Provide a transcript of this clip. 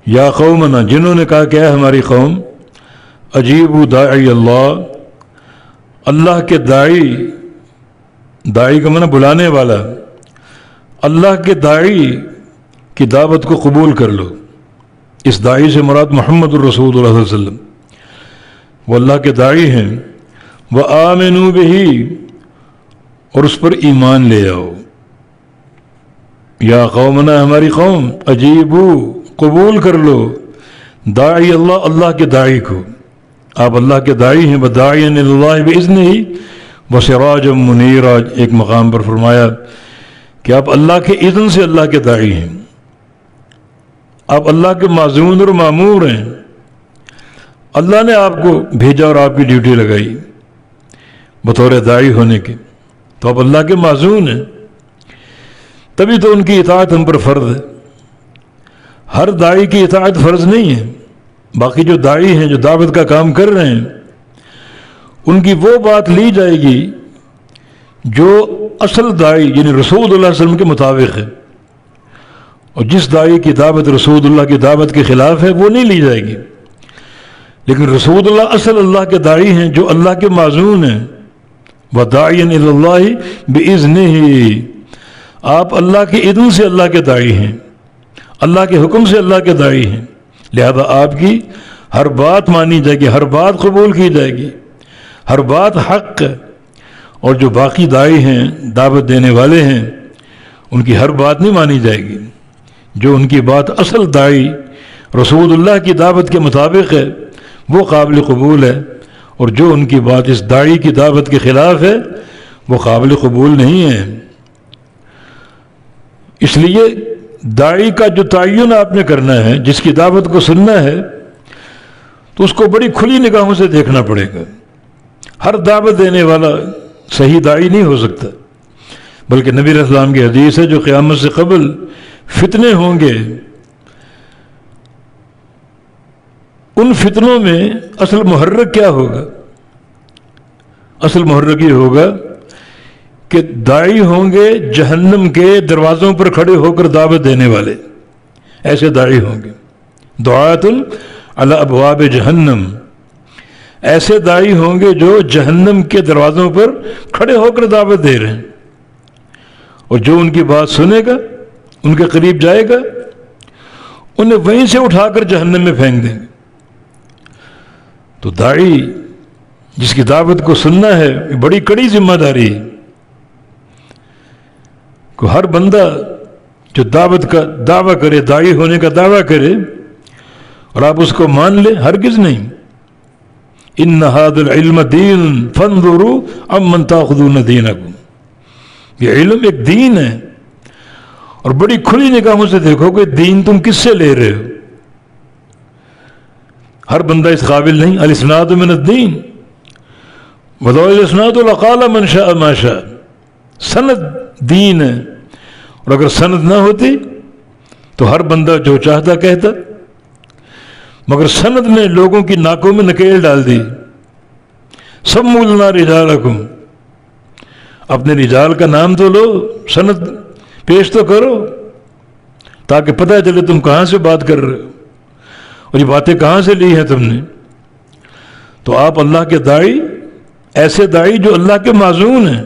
یا قومنا، جنہوں نے کہا کہ اے ہماری قوم، اجیبوا داعی اللہ، اللہ کے داعی، داعی کا معنی بلانے والا، اللہ کے داعی کی دعوت کو قبول کر لو۔ اس داعی سے مراد محمد الرسول اللہ صلی اللہ علیہ وسلم، وہ اللہ کے داعی ہیں۔ وآمنوا بہ، اور اس پر ایمان لے آؤ۔ یا قومنا، ہماری قوم، اجیبو، قبول کر لو، داعی اللہ، اللہ کے داعی کو۔ آپ اللہ کے داعی ہیں، وداعیا الی اللہ باذنہ وسراجا منیرا۔ ایک مقام پر فرمایا کہ آپ اللہ کے اذن سے اللہ کے داعی ہیں، آپ اللہ کے معزون اور مامور ہیں۔ اللہ نے آپ کو بھیجا اور آپ کی ڈیوٹی لگائی بطور داعی ہونے کے، تو آپ اللہ کے معزون ہیں، تبھی تو ان کی اطاعت ہم پر فرض ہے۔ ہر داعی کی اطاعت فرض نہیں ہے، باقی جو داعی ہیں، جو دعوت کا کام کر رہے ہیں، ان کی وہ بات لی جائے گی جو اصل داعی یعنی رسول اللہ صلی اللہ علیہ وسلم کے مطابق ہے، اور جس داعی کی دعوت رسول اللہ کی دعوت کے خلاف ہے وہ نہیں لی جائے گی۔ لیکن رسول اللہ اصل اللہ کے داعی ہیں جو اللہ کے معزون ہیں۔ وَدَاعِيًا إِلَى اللَّهِ بِإِذْنِهِ، آپ اللہ کے اذن سے اللہ کے داعی ہیں، اللہ کے حکم سے اللہ کے داعی ہیں، لہذا آپ کی ہر بات مانی جائے گی، ہر بات قبول کی جائے گی، ہر بات حق ہے۔ اور جو باقی داعی ہیں، دعوت دینے والے ہیں، ان کی ہر بات نہیں مانی جائے گی۔ جو ان کی بات اصل داعی رسول اللہ کی دعوت کے مطابق ہے وہ قابل قبول ہے، اور جو ان کی بات اس داعی کی دعوت کے خلاف ہے وہ قابل قبول نہیں ہے۔ اس لیے داعی کا جو تعین آپ نے کرنا ہے، جس کی دعوت کو سننا ہے، تو اس کو بڑی کھلی نگاہوں سے دیکھنا پڑے گا۔ ہر دعوت دینے والا صحیح داعی نہیں ہو سکتا، بلکہ نبی علیہ السلام کی حدیث ہے جو قیامت سے قبل فتنے ہوں گے، ان فتنوں میں اصل محرک کیا ہوگا؟ اصل محرک یہ ہوگا کہ داعی ہوں گے جہنم کے دروازوں پر کھڑے ہو کر دعوت دینے والے، ایسے داعی ہوں گے، دعات علی ابواب جہنم، ایسے داعی ہوں گے جو جہنم کے دروازوں پر کھڑے ہو کر دعوت دے رہے ہیں، اور جو ان کی بات سنے گا، ان کے قریب جائے گا، انہیں وہیں سے اٹھا کر جہنم میں پھینک دیں گے۔ تو داعی جس کی دعوت کو سننا ہے، یہ بڑی کڑی ذمہ داری ہے کہ ہر بندہ جو دعوت کا دعویٰ کرے، داعی ہونے کا دعویٰ کرے، اور آپ اس کو مان لیں، ہرگز نہیں۔ ان ھذا العلم دین فانظروا عمن تاخذون دینکم، یہ علم ایک دین ہے، اور بڑی کھلی نگاہوں سے دیکھو کہ دین تم کس سے لے رہے ہو۔ ہر بندہ اس قابل نہیں۔ الاسناد من الدین ولولا الاسناد لقال من شاء ما شاء، سند دین ہے، اور اگر سند نہ ہوتی تو ہر بندہ جو چاہتا کہتا، مگر سند نے لوگوں کی ناکوں میں نکیل ڈال دی۔ سموا لنا رجالکم، اپنے رجال کا نام تو لو، سند پیش تو کرو، تاکہ پتہ چلے تم کہاں سے بات کر رہے ہو اور یہ باتیں کہاں سے لی ہیں تم نے۔ تو آپ اللہ کے داعی، ایسے داعی جو اللہ کے معزون ہیں،